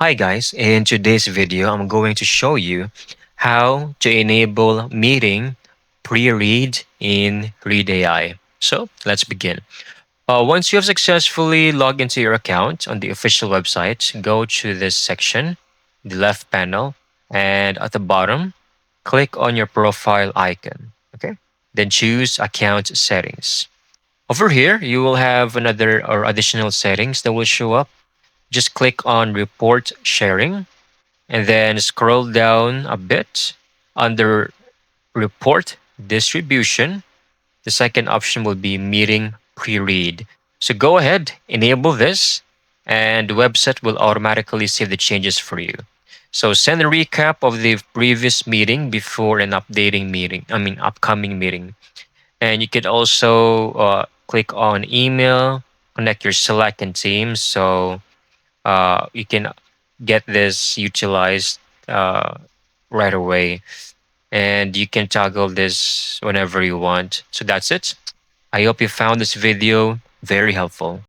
Hi guys, in today's video, I'm going to show you how to enable meeting pre-read in Read AI. So let's begin. Once you have successfully logged into your account on the official website, go to this section, the left panel, and at the bottom, click on your profile icon. Okay. Then choose account settings. Over here, you will have another or additional settings that will show up. Just click on report sharing and then scroll down a bit under report distribution. The second option will be meeting pre-read. So go ahead, enable this, and the website will automatically save the changes for you. So send a recap of the previous meeting before an upcoming meeting. And you could also click on email, connect your Slack and Teams. So you can get this utilized uh, right away, and you can toggle this whenever you want. So that's it. I hope you found this video very helpful.